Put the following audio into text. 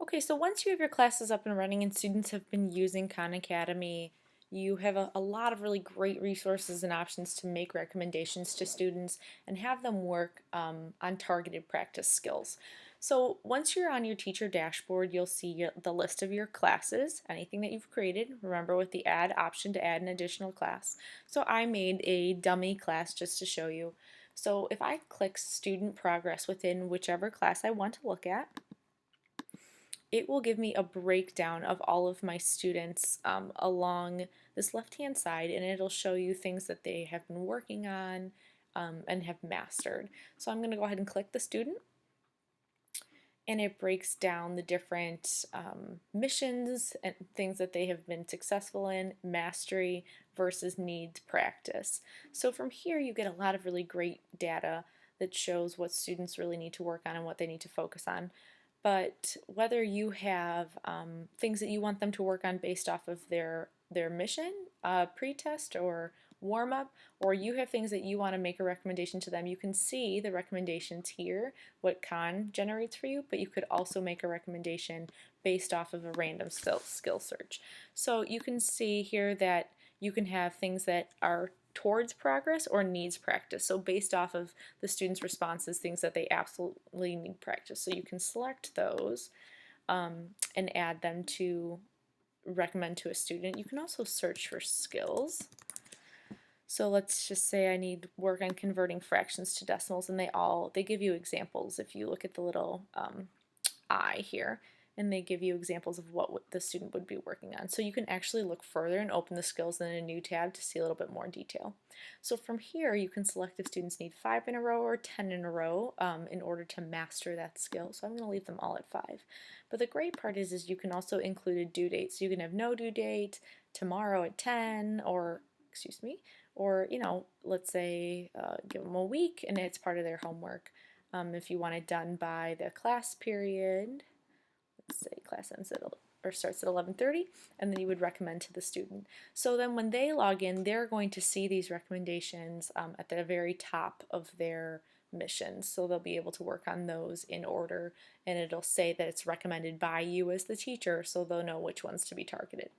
Okay, so once you have your classes up and running and students have been using Khan Academy, you have a lot of really great resources and options to make recommendations to students and have them work on targeted practice skills. So once you're on your teacher dashboard, you'll see the list of your classes, anything that you've created. Remember with the add option to add an additional class. So I made a dummy class just to show you. So if I click student progress within whichever class I want to look at, it will give me a breakdown of all of my students along this left-hand side, and it'll show you things that they have been working on and have mastered. So I'm going to go ahead and click the student, and it breaks down the different missions and things that they have been successful in, mastery versus needs practice. So from here you get a lot of really great data that shows what students really need to work on and what they need to focus on. But whether you have things that you want them to work on based off of their mission, pre-test or warm-up, or you have things that you want to make a recommendation to them, you can see the recommendations here, what Khan generates for you, but you could also make a recommendation based off of a random skill search. So you can see here that you can have things that are towards progress or needs practice. So based off of the students' responses, things that they absolutely need practice. So you can select those and add them to recommend to a student. You can also search for skills. So let's just say I need work on converting fractions to decimals, and they give you examples if you look at the little I here, and they give you examples of what the student would be working on. So you can actually look further and open the skills in a new tab to see a little bit more detail. So from here you can select if students need 5 in a row or 10 in a row in order to master that skill. So I'm going to leave them all at 5. But the great part is you can also include a due date. So you can have no due date, tomorrow at 10, or excuse me, or let's say give them a week and it's part of their homework. If you want it done by the class period, let's say class ends at or starts at 11:30, and then you would recommend to the student. So then when they log in, they're going to see these recommendations at the very top of their missions. So they'll be able to work on those in order, and it'll say that it's recommended by you as the teacher, so they'll know which ones to be targeted.